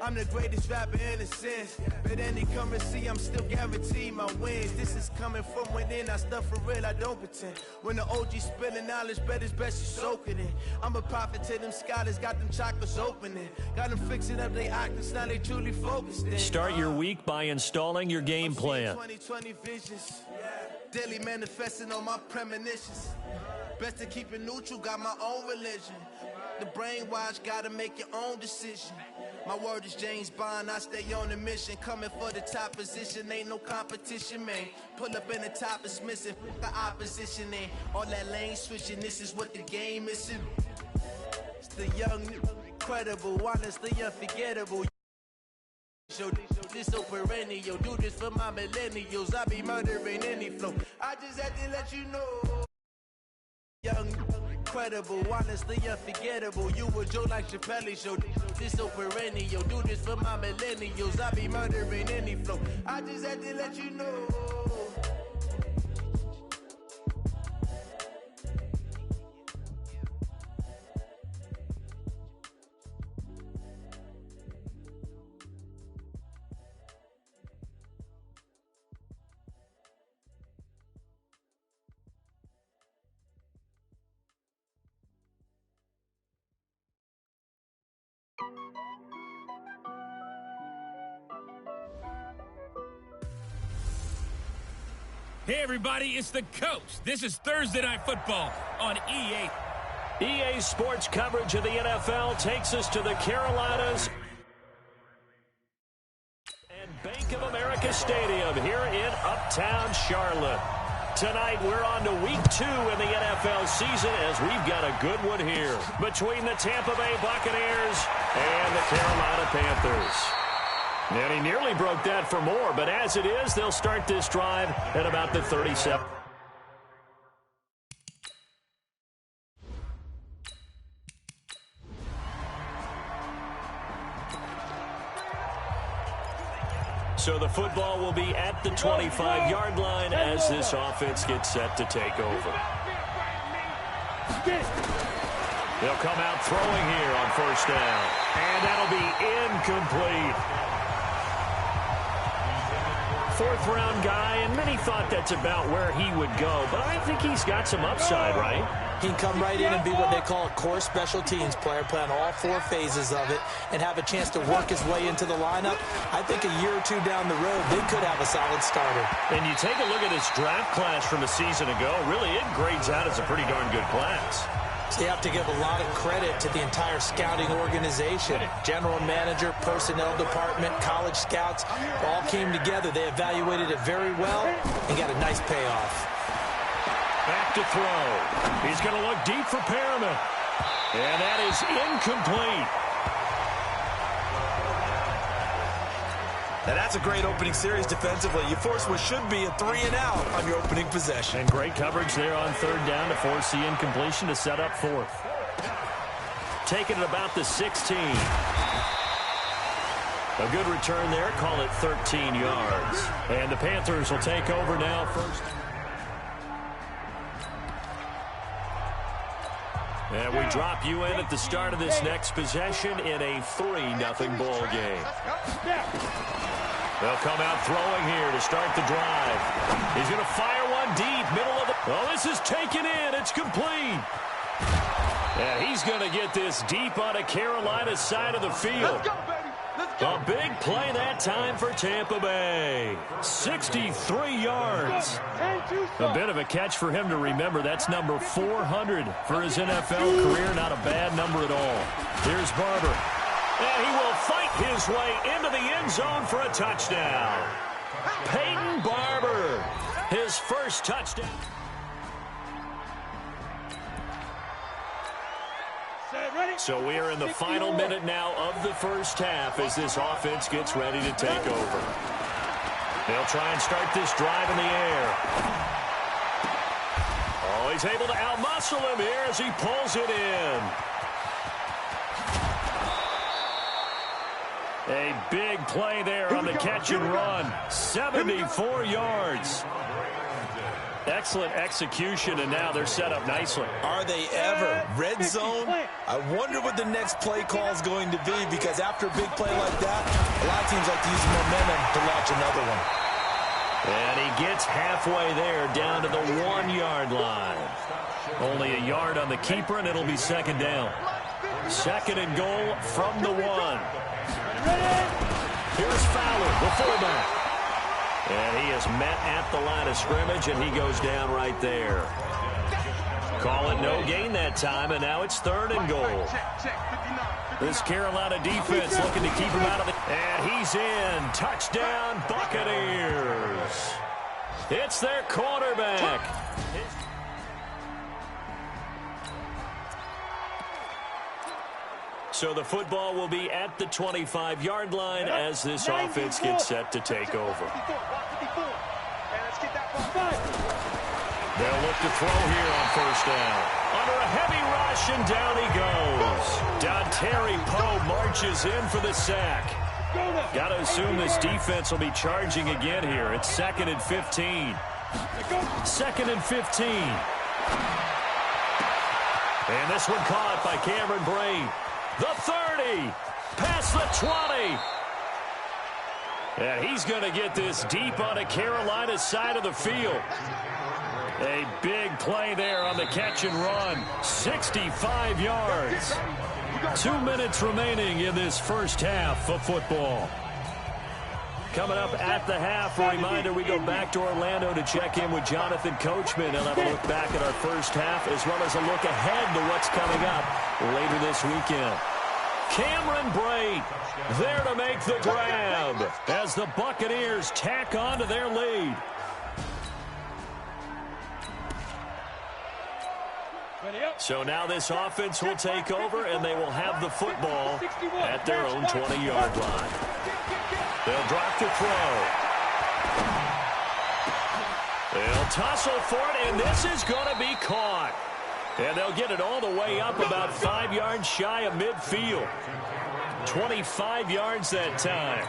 I'm the greatest rapper in a sense. But any currency, I'm still guaranteed my wins. This is coming from within. I stuff for real, I don't pretend. When the OG spilling knowledge, bet it's best you soak it in. I'm a prophet to them scholars, got them chakras opening. Got them fixing up their octaves, now they truly focused in. Start your week by installing your game plan. 2020 visions. Daily manifesting on my premonitions. Best to keep it neutral, got my own religion. The brainwash, gotta make your own decision. My word is James Bond, I stay on a mission. Coming for the top position, ain't no competition, man. Pull up in the top, it's missing, the opposition ain't. All that lane switching, this is what the game is. It's the young, incredible, honestly unforgettable. Show this so perennial, do this for my millennials. I be murdering any flow, I just had to let you know. Young, incredible, honestly unforgettable. You a Joe like Chappelle show. This so perennial, do this for my millennials. I be murdering any flow, I just had to let you know. Hey, everybody, it's the Coach. This is Thursday Night Football on EA. EA Sports coverage of the NFL takes us to the Carolinas and Bank of America Stadium here in Uptown Charlotte. Tonight, we're on to week 2 in the NFL season as we've got a good one here between the Tampa Bay Buccaneers and the Carolina Panthers. And he nearly broke that for more, but as it is, they'll start this drive at about the 37. So the football will be at the 25-yard line as this offense gets set to take over. They'll come out throwing here on first down, and that'll be incomplete. Fourth-round guy, and many thought that's about where he would go, but I think he's got some upside, right? He can come right in and be what they call a core special teams player, play on all 4 phases of it, and have a chance to work his way into the lineup. I think a year or 2 down the road, they could have a solid starter. And you take a look at his draft class from a season ago, really it grades out as a pretty darn good class. So you have to give a lot of credit to the entire scouting organization. General manager, personnel department, college scouts, all came together. They evaluated it very well and got a nice payoff. Back to throw. He's going to look deep for Perriman. And that is incomplete. Now that's a great opening series defensively. You force what should be a 3-and-out on your opening possession. And great coverage there on third down to force the incompletion to set up fourth. Taking it about the 16. A good return there. Call it 13 yards. And the Panthers will take over now first. And we drop you in at the start of this next possession in a 3-0 ball game. They'll come out throwing here to start the drive. He's going to fire one deep, middle of the... Oh, this is taken in. It's complete. And he's going to get this deep on a Carolina side of the field. Let's go, baby. Let's go. A big play that time for Tampa Bay. 63 yards. A bit of a catch for him to remember. That's number 400 for his NFL career. Not a bad number at all. Here's Barber. And he will fight his way into the end zone for a touchdown. Peyton Barber, his first touchdown. So we are in the final minute now of the first half as this offense gets ready to take over. They'll try and start this drive in the air. Oh, he's able to outmuscle him here as he pulls it in. A big play there on the catch and run. 74 yards. Excellent execution, and now they're set up nicely. Are they ever? Red zone? I wonder what the next play call is going to be, because after a big play like that, a lot of teams like to use momentum to launch another one. And he gets halfway there, down to the 1-yard line. Only a yard on the keeper, and it'll be second down. Second and goal from the 1. Here's Fowler, the fullback. And he is met at the line of scrimmage, and he goes down right there. Call it no gain that time, and now it's third and goal. This Carolina defense looking to keep him out of the... And he's in. Touchdown, Buccaneers. It's their quarterback. So the football will be at the 25-yard line as this offense gets set to take over. They'll look to throw here on first down. Under a heavy rush, and down he goes. Dontari Poe marches in for the sack. Got to assume this defense will be charging again here. It's second and 15. Second and 15. And this one caught by Cameron Brate. The 30, past the 20. And he's going to get this deep on the Carolina side of the field. A big play there on the catch and run. 65 yards. 2 minutes remaining in this first half of football. Coming up at the half, a reminder, we go back to Orlando to check in with Jonathan Coachman. He'll have a look back at our first half, as well as a look ahead to what's coming up later this weekend. Cameron Brate there to make the grab as the Buccaneers tack on to their lead. So now this offense will take over, and they will have the football at their own 20-yard line. They'll drop to throw. They'll tussle for it, and this is going to be caught. And they'll get it all the way up about 5 yards shy of midfield. 25 yards that time.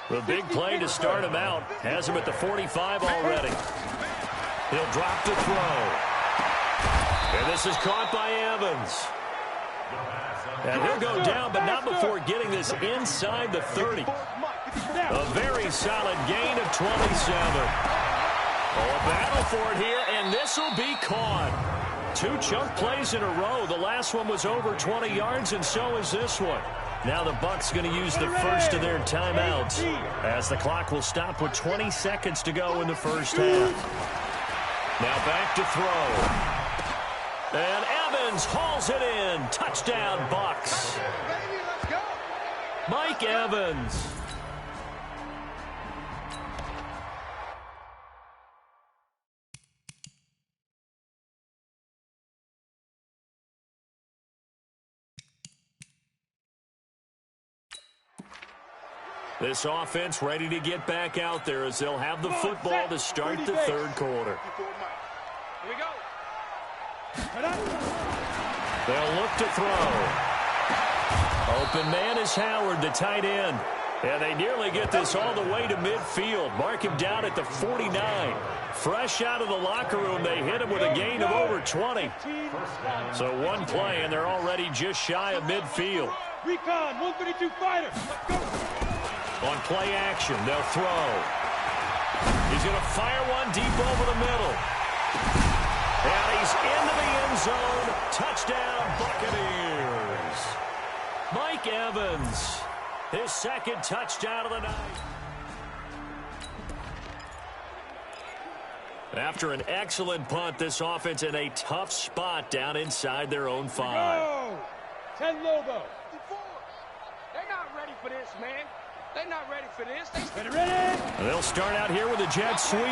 The big play to start him out has him at the 45 already. He'll drop to throw. And this is caught by Evans. And he'll go down, but not before getting this inside the 30. A very solid gain of 27. Oh, a battle for it here, and this will be caught. 2 chunk plays in a row. The last one was over 20 yards, and so is this one. Now the Bucs going to use the first of their timeouts, as the clock will stop with 20 seconds to go in the first half. Now back to throw. And Evans hauls it in. Touchdown, Bucs. Mike Evans. This offense ready to get back out there as they'll have the football to start the third quarter. Here we go. They'll look to throw. Open man is Howard, the tight end. And they nearly get this all the way to midfield. Mark him down at the 49. Fresh out of the locker room, they hit him with a gain of over 20. So one play, and they're already just shy of midfield. Recon, 132 fighter. Let's go. On play action, they'll throw. He's going to fire one deep over the middle. And he's into the end zone. Touchdown, Buccaneers. Mike Evans, his second touchdown of the night. After an excellent punt, this offense in a tough spot down inside their own 5. 10 Lobo. They're not ready for this, man. They're not ready for this. Ready. They'll start out here with a jet sweep.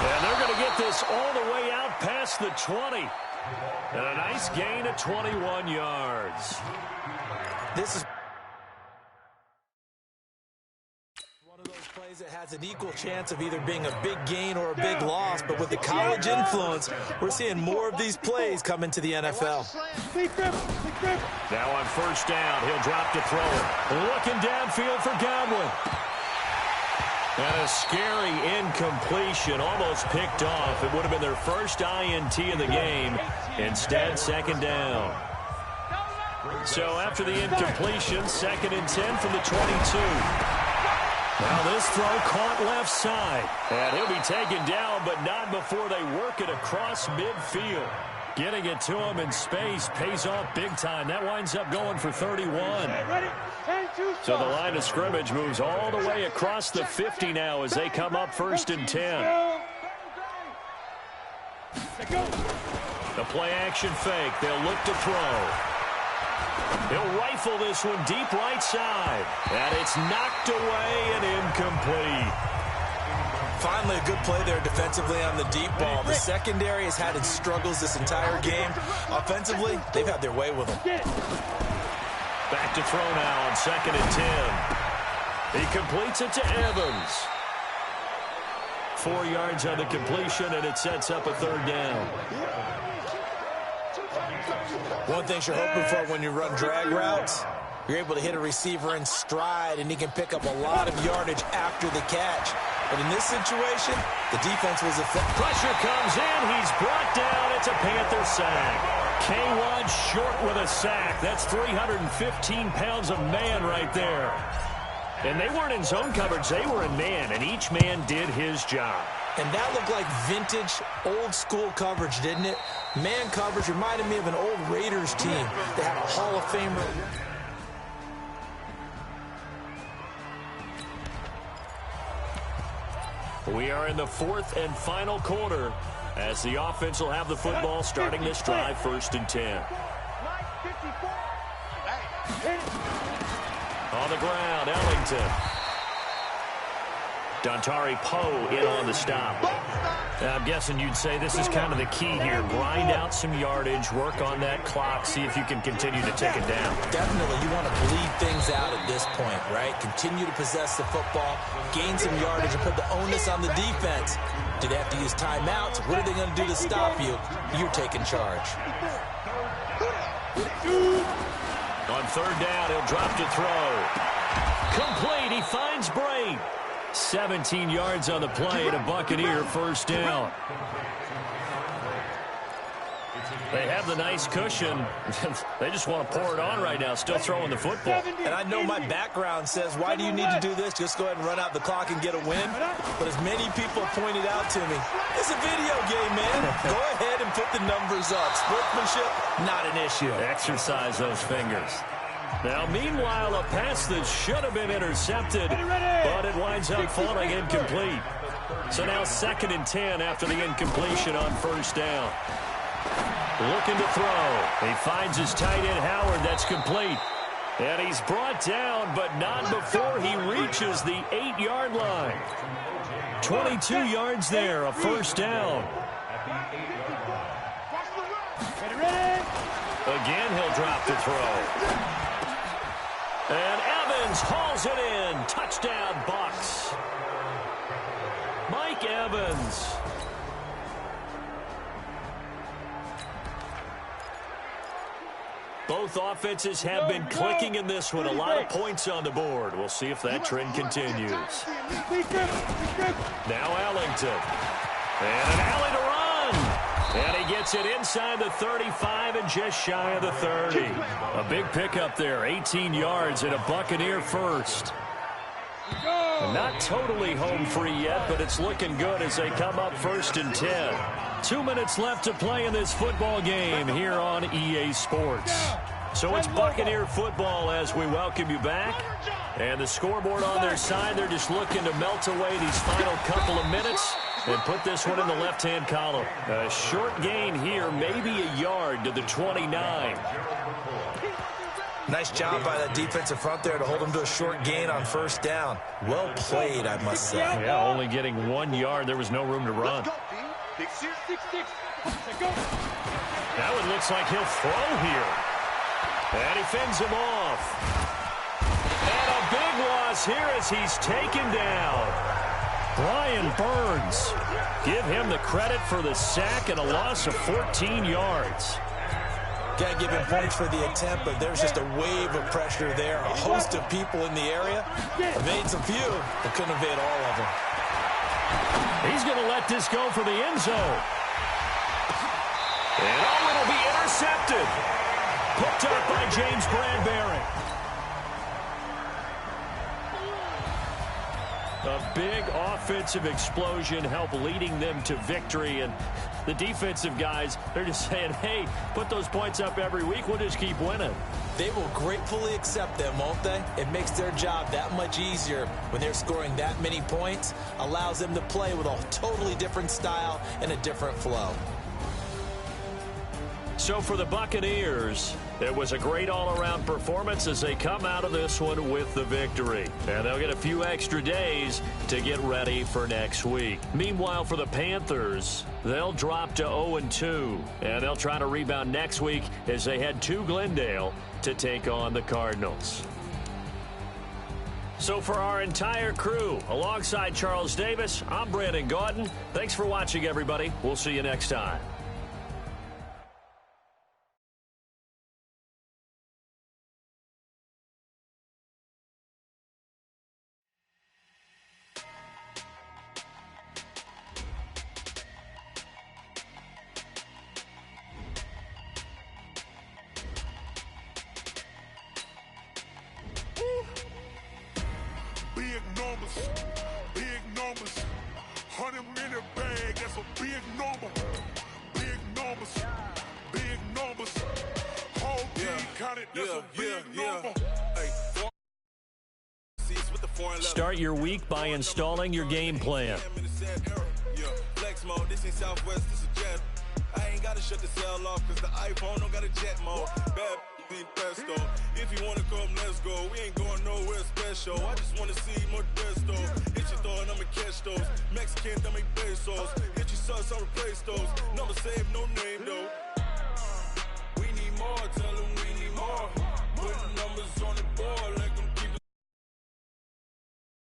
And they're going to get this all the way out past the 20. And a nice gain of 21 yards. This is one of those plays that has an equal chance of either being a big gain or a big loss, but with the college influence, we're seeing more of these plays come into the NFL. Now on first down, he'll drop to throw it. Looking downfield for Godwin. And a scary incompletion, almost picked off. It would have been their first INT of the game. Instead, second down. So after the incompletion, 2nd and 10 from the 22. Now this throw caught left side. And he'll be taken down, but not before they work it across midfield. Getting it to him in space pays off big time. That winds up going for 31. So the line of scrimmage moves all the way across the 50 now as they come up 1st and 10. The play action fake. They'll look to throw. He'll rifle this one deep right side. And it's knocked away and incomplete. Finally, a good play there defensively on the deep ball. The secondary has had its struggles this entire game. Offensively, they've had their way with them. Back to throw now on 2nd and 10. He completes it to Evans. 4 yards on the completion, and it sets up a 3rd down. One thing you're hoping for when you run drag routes, you're able to hit a receiver in stride, and he can pick up a lot of yardage after the catch. But in this situation, the defense was effective. Pressure comes in. He's brought down. It's a Panther sack. K1 short with a sack. That's 315 pounds of man right there. And they weren't in zone coverage. They were in man, and each man did his job. And that looked like vintage, old-school coverage, didn't it? Man coverage reminded me of an old Raiders team that had a Hall of Famer. We are in the 4th and final quarter as the offense will have the football starting this drive 1st and 10. On the ground, Ellington. Dontari Poe in on the stop. I'm guessing you'd say this is kind of the key here. Grind out some yardage, work on that clock, see if you can continue to take it down. Definitely, you want to bleed things out at this point, right? Continue to possess the football, gain some yardage, and put the onus on the defense. Do they have to use timeouts? What are they going to do to stop you? You're taking charge. On 3rd down, he'll drop to throw. Complete, he finds Bray. 17 yards on the play and a Buccaneer 1st down. They have the nice cushion. They just want to pour it on right now, still throwing the football. And I know my background says, why do you need to do this? Just go ahead and run out the clock and get a win. But as many people pointed out to me, it's a video game, man. Go ahead and put the numbers up. Sportsmanship, not an issue. Exercise those fingers. Now, meanwhile, a pass that should have been intercepted, but it winds up falling incomplete. So now 2nd and 10 after the incompletion on 1st down. Looking to throw. He finds his tight end, Howard. That's complete. And he's brought down, but not before he reaches the 8-yard line. 22 yards there, a 1st down. Again, he'll drop to throw. And Evans hauls it in. Touchdown, Bucs. Mike Evans. Both offenses have been clicking in this one. A lot of points on the board. We'll see if that trend continues. Now Ellington. And an alley to run. And he gets it inside the 35 and just shy of the 30. A big pickup there. 18 yards and a Buccaneer 1st. Not totally home free yet, but it's looking good as they come up 1st and 10. 2 minutes left to play in this football game here on EA Sports. So it's Buccaneer football as we welcome you back. And the scoreboard on their side, they're just looking to melt away these final couple of minutes and put this one in the left-hand column. A short gain here, maybe a yard to the 29. Nice job by that defensive front there to hold them to a short gain on 1st down. Well played, I must say. Yeah, only getting 1 yard. There was no room to run. Now it looks like he'll throw here. And he fends him off. And a big loss here as he's taken down. Brian Burns. Give him the credit for the sack and a loss of 14 yards. Can't give him points for the attempt, but there's just a wave of pressure there. A host of people in the area. Evades a few, but couldn't evade all of them. He's going to let this go for the end zone. And oh, it'll be intercepted. Picked up by James Bradbury. A big offensive explosion helped leading them to victory. And the defensive guys, they're just saying, hey, put those points up every week. We'll just keep winning. They will gratefully accept them, won't they? It makes their job that much easier when they're scoring that many points. Allows them to play with a totally different style and a different flow. So for the Buccaneers, it was a great all-around performance as they come out of this one with the victory. And they'll get a few extra days to get ready for next week. Meanwhile, for the Panthers, they'll drop to 0-2. And they'll try to rebound next week as they head to Glendale to take on the Cardinals. So for our entire crew, alongside Charles Davis, I'm Brandon Gaudin. Thanks for watching, everybody. We'll see you next time. Big numbers, 100 in a bag, that's a big number. Big numbers, whole team counted, that's a big number. Start your week by installing your game plan. Flex mode, this ain't Southwest, this is jet. I ain't gotta shut the cell off, cause the iPhone don't got a jet mode. Bad pesto. If you wanna come, let's go. We ain't going nowhere special. I just wanna see more Modesto. Hit your thought, I'ma catch those. Mexican, don't make pesos. Hit your sauce, I'll replace those. Number save, no name though.